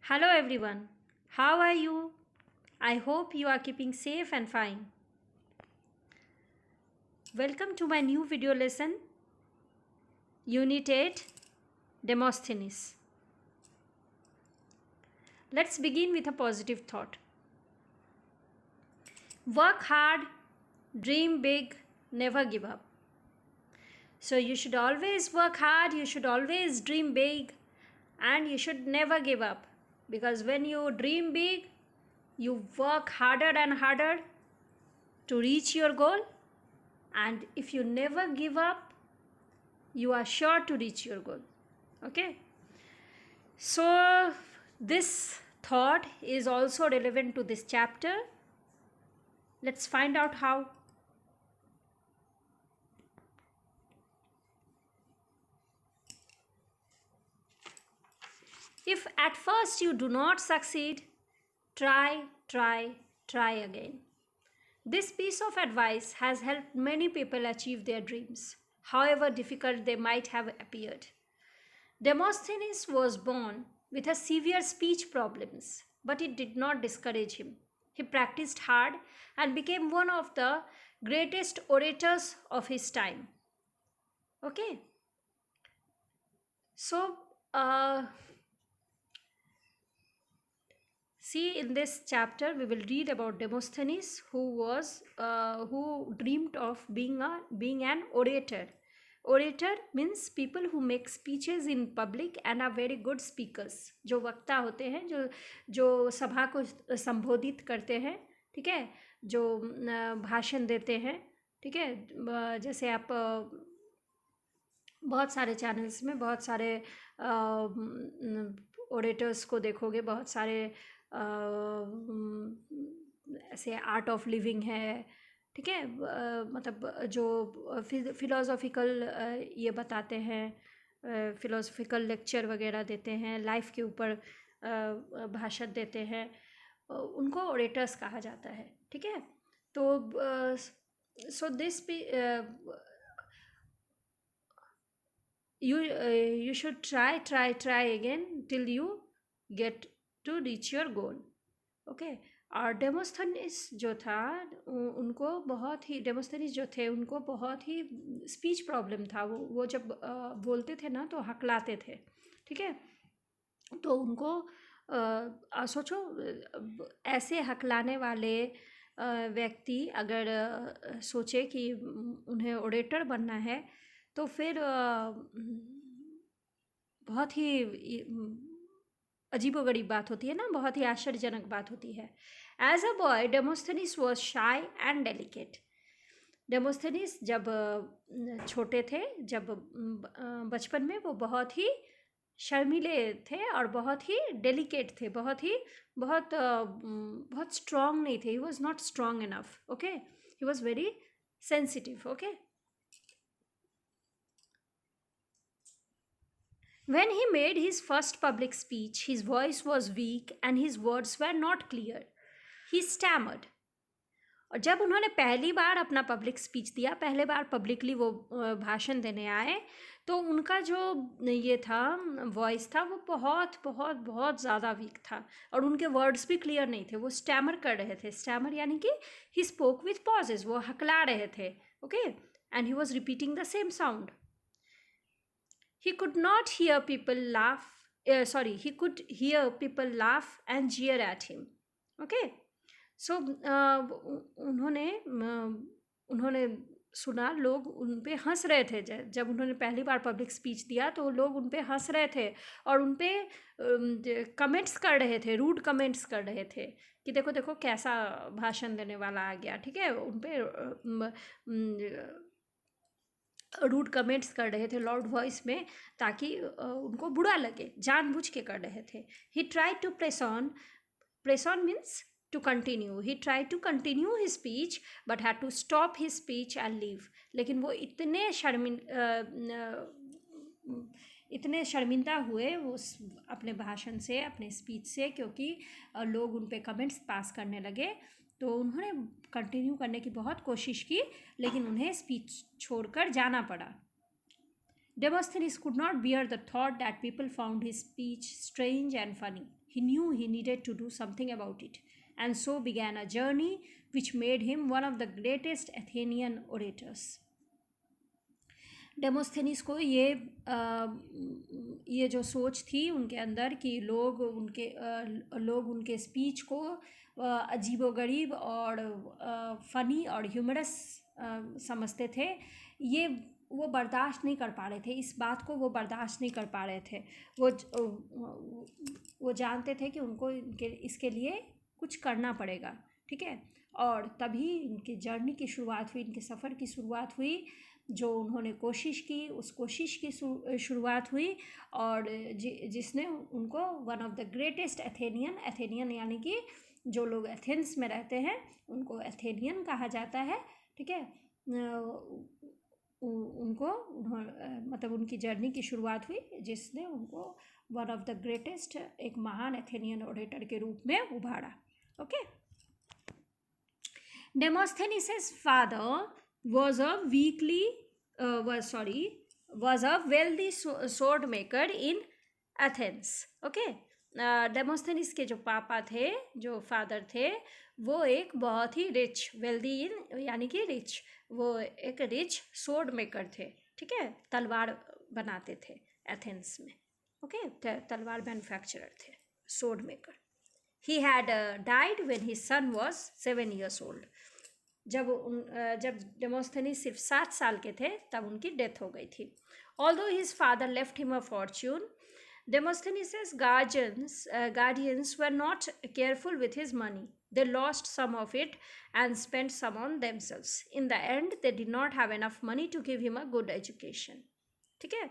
Hello everyone, how are you? I hope you are keeping safe and fine. Welcome to my new video lesson, Unit 8, Demosthenes. Let's begin with a positive thought. Work hard, dream big, never give up. So you should always work hard, you should always dream big, and you should never give up. Because when you dream big, you work harder and harder to reach your goal, and if you never give up, you are sure to reach your goal. Okay, so this thought is also relevant to this chapter. Let's find out how. If at first you do not succeed, try again. This piece of advice has helped many people achieve their dreams, however difficult they might have appeared. Demosthenes was born with a severe speech problems, but it did not discourage him. He practiced hard and became one of the greatest orators of his time. Okay, so see, in this chapter we will read about Demosthenes, who dreamed of being an orator. Orator means people who make speeches in public and are very good speakers. जो वक्ता होते हैं, जो सभा को संबोधित करते हैं, ठीक है, जो भाषण देते हैं, ठीक है, जैसे आप बहुत सारे चैनल्स में बहुत सारे ओरेटर्स को देखोगे, बहुत सारे ऐसे आर्ट ऑफ लिविंग है, ठीक है, मतलब जो फिलोसॉफिकल ये बताते हैं, फिलोसॉफिकल लेक्चर वगैरह देते हैं, लाइफ के ऊपर भाषण देते हैं, उनको ओरेटर्स कहा जाता है, ठीक है. तो so this you should try again till you get to reach your goal. Okay. और डेमोस्थेनिस जो था उनको बहुत ही डेमोस्थेनिस जो थे उनको बहुत ही स्पीच प्रॉब्लम था. वो जब बोलते थे ना तो हकलाते थे, ठीक है. तो उनको सोचो, ऐसे हकलाने वाले व्यक्ति अगर सोचे कि उन्हें ओरेटर बनना है तो फिर बहुत ही अजीबोगरीब बात होती है ना, बहुत ही आश्चर्यजनक बात होती है. As a boy Demosthenes was shy and delicate. Demosthenes जब छोटे थे, जब बचपन में, वो बहुत ही शर्मीले थे और बहुत ही डेलिकेट थे, बहुत स्ट्रॉन्ग नहीं थे. He was not strong enough. Okay, he was very sensitive. Okay. When he made his first public speech, his voice was weak and his words were not clear. He stammered. और जब उन्होंने पहली बार अपना public speech दिया, पहले बार publicly वो भाषण देने आए, तो उनका जो ये था वॉइस था, वो बहुत बहुत बहुत ज़्यादा वीक था और उनके वर्ड्स भी क्लियर नहीं थे. वो स्टैमर कर रहे थे. स्टैमर यानी कि ही स्पोक विथ पॉजेज, वो हकला रहे थे. Okay. And he was repeating the same sound. He could not hear people laugh. He could hear people laugh and jeer at him. Okay. So उन्होंने सुना लोग उन पे हंस रहे थे. जब उन्होंने पहली बार पब्लिक स्पीच दिया तो लोग उन पे हंस रहे थे और उन पे कमेंट्स कर रहे थे, रूड कमेंट्स कर रहे थे कि देखो देखो कैसा भाषण देने वाला आ गया, ठीक है. उन पे रूड कमेंट्स कर रहे थे लाउड वॉइस में ताकि उनको बुरा लगे, जानबूझ के कर रहे थे. He try to press on means to continue. He try to continue his speech but had to stop his speech and leave. लेकिन वो इतने शर्मिंदा हुए वो अपने भाषण से, अपने स्पीच से, क्योंकि लोग उन पे कमेंट्स पास करने लगे. तो उन्होंने कंटिन्यू करने की बहुत कोशिश की, लेकिन उन्हें स्पीच छोड़कर जाना पड़ा. Demosthenes could not bear the thought that people found his speech strange and funny. He knew he needed to do something about it, and so began a journey which made him one of the greatest Athenian orators. Demosthenes को ये जो सोच थी उनके अंदर कि लोग उनके स्पीच को अजीबोगरीब और फ़नी और ह्यूमरस समझते थे, ये वो बर्दाश्त नहीं कर पा रहे थे, इस बात को वो बर्दाश्त नहीं कर पा रहे थे। वो जानते थे कि उनको इसके लिए कुछ करना पड़ेगा, ठीक है। और तभी इनकी जर्नी की शुरुआत हुई, इनके सफ़र की शुरुआत हुई, जो उन्होंने कोशिश की, उस कोशिश की शुरुआत हुई, और जिसने उनको one of the greatest Athenian यानी कि जो लोग एथेंस में रहते हैं उनको एथेनियन कहा जाता है, ठीक है। उनको मतलब उनकी जर्नी की शुरुआत हुई जिसने उनको वन ऑफ द ग्रेटेस्ट, एक महान एथेनियन ओरेटर के रूप में उभारा। Okay, Demosthenes's father was a wealthy sword maker in Athens. Okay, Demosthenes के जो पापा थे, जो फादर थे, वो एक बहुत ही रिच, वेल्दी इन यानी कि रिच, वो एक रिच स्वॉर्ड मेकर थे, ठीक है। तलवार बनाते थे एथेंस में, ओके, तलवार मैन्युफैक्चरर थे, sword maker. He had died when his son was 7 years old. जब डेमोस्थेनिस सिर्फ 7 साल के थे तब उनकी डेथ हो गई थी। Although his father left him a Fortune, Demosthenes' guardians were not careful with his money. They lost some of it and spent some on themselves. In the end, they did not have enough money to give him a good education. ठीक है,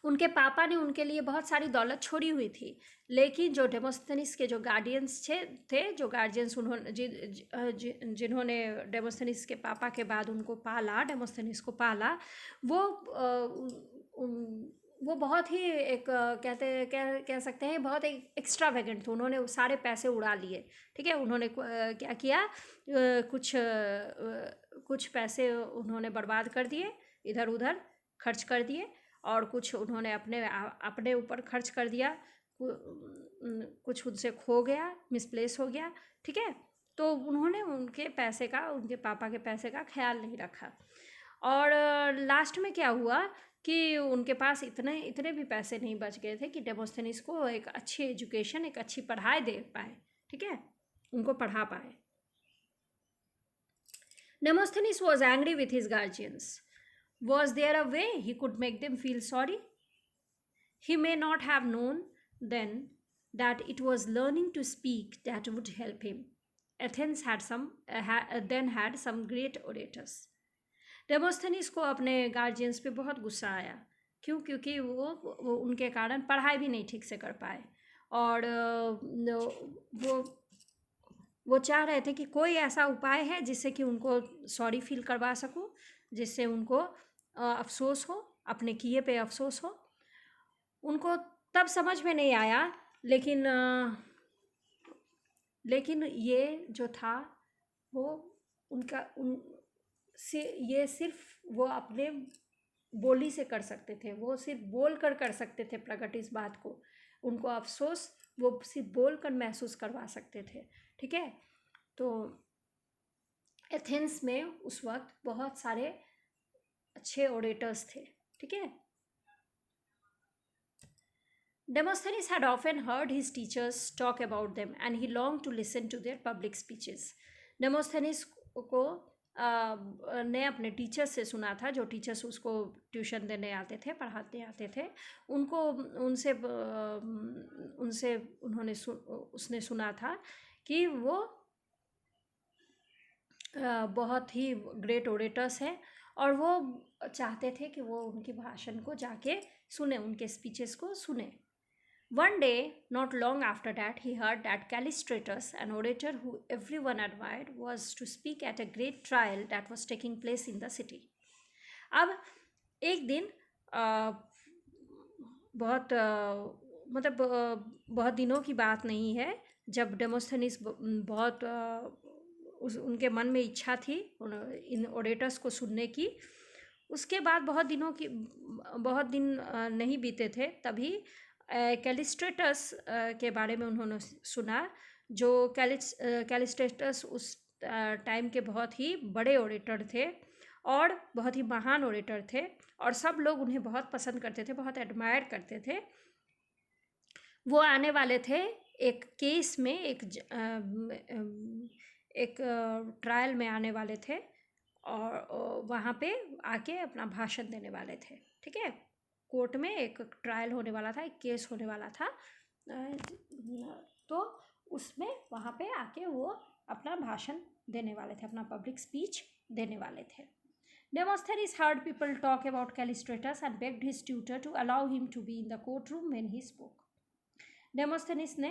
उनके पापा ने उनके लिए बहुत सारी दौलत छोड़ी हुई थी, लेकिन जो डेमोस्थेनिस के जो गार्डियंस थे, जो गार्जियंस जिन्होंने डेमोस्थेनिस के पापा के बाद उनको पाला, डेमोस्थेनिस को पाला, वो बहुत ही एक कह सकते हैं बहुत एक एक्स्ट्रावेगेंट थे। उन्होंने सारे पैसे उड़ा लिए, ठीक है। उन्होंने क्या किया, कुछ पैसे उन्होंने बर्बाद कर दिए, इधर उधर खर्च कर दिए, और कुछ उन्होंने अपने ऊपर खर्च कर दिया, कुछ उनसे खो गया, मिसप्लेस हो गया, ठीक है। तो उन्होंने उनके पापा के पैसे का ख्याल नहीं रखा, और लास्ट में क्या हुआ कि उनके पास इतने भी पैसे नहीं बच गए थे कि डेमोस्थेनिस को एक अच्छी एजुकेशन, एक अच्छी पढ़ाई दे पाए, ठीक है, उनको पढ़ा पाए। Demosthenes was angry with his guardians. Was there a way he could make them feel sorry? He may not have known then that it was learning to speak that would help him. Athens had some great orators. Demosthenes को अपने guardians पे बहुत गुस्सा आया, क्योंकि वो उनके कारण पढ़ाई भी नहीं ठीक से कर पाए, और वो चाह रहे थे कि कोई ऐसा उपाय है जिससे कि उनको सॉरी फील करवा सकूं, जिससे उनको अफसोस हो, अपने किए पे अफसोस हो। उनको तब समझ में नहीं आया, लेकिन ये जो था वो ये सिर्फ वो अपने बोली से कर सकते थे, वो सिर्फ बोल कर सकते थे प्रकट इस बात को। उनको अफसोस वो सिर्फ बोल कर महसूस करवा सकते थे, ठीक है। तो एथेंस में उस वक्त बहुत सारे अच्छे ओरेटर्स थे, ठीक है। Demosthenes had often heard his teachers talk about them and he longed to listen to their public speeches. Demosthenes को ने अपने टीचर्स से सुना था, जो टीचर्स उसको ट्यूशन देने आते थे, पढ़ाते आते थे, उसने सुना था कि वो बहुत ही ग्रेट ओरेटर्स हैं, और वो चाहते थे कि वो उनकी भाषण को जाके सुने, उनके स्पीचेस को सुने। One day, not long after that, he heard that Callistratus, an orator who everyone admired, was to speak at a great trial that was taking place in the city. अब एक दिन बहुत दिनों की बात नहीं है, जब डेमोस्थेनिस उनके मन में इच्छा थी इन ओरेटर्स को सुनने की। उसके बाद बहुत दिन नहीं बीते थे, तभी कैलिस्ट्रेटस के बारे में उन्होंने सुना, जो कैलिस्ट्रेटस उस टाइम के बहुत ही बड़े ओरेटर थे और बहुत ही महान ओरेटर थे, और सब लोग उन्हें बहुत पसंद करते थे, बहुत एडमायर करते थे। वो आने वाले थे एक केस में, एक ट्रायल में आने वाले थे, और वहाँ पे आके अपना भाषण देने वाले थे। ठीक है, कोर्ट में एक ट्रायल होने वाला था, एक केस होने वाला था, तो उसमें वहाँ पे आके वो अपना भाषण देने वाले थे, अपना पब्लिक स्पीच देने वाले थे। Demosthenes heard people talk about Callistratus and begged his tutor to allow him to be in the courtroom when he spoke. Demosthenes ने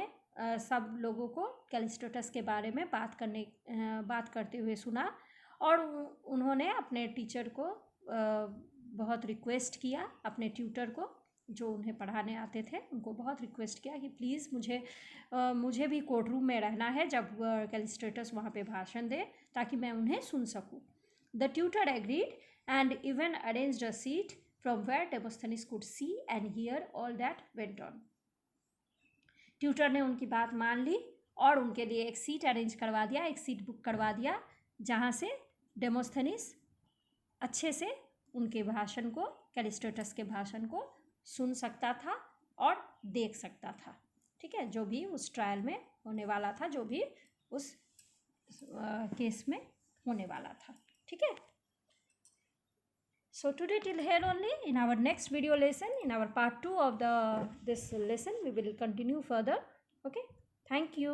सब लोगों को कैलिस्ट्रेटस के बारे में बात करते हुए सुना, और उन्होंने अपने टीचर को बहुत रिक्वेस्ट किया, अपने ट्यूटर को जो उन्हें पढ़ाने आते थे उनको बहुत रिक्वेस्ट किया कि प्लीज़ मुझे भी कोर्ट रूम में रहना है जब कैलिस्ट्रेटस वहाँ पे भाषण दे, ताकि मैं उन्हें सुन सकूँ। The tutor agreed and even arranged a seat from where Demosthenes could see and hear all that went on. Tutor ने उनकी बात मान ली और उनके लिए एक सीट अरेंज करवा दिया, एक सीट बुक करवा दिया, जहाँ से डेमोस्थेनिस अच्छे से उनके भाषण को, कैलिस्ट्रेटस के भाषण को सुन सकता था और देख सकता था। ठीक है, जो भी उस ट्रायल में होने वाला था, जो भी उस केस में होने वाला था। ठीक है, so today till here only. In our next video lesson, in our part 2 of this lesson, we will continue further. Okay, thank you.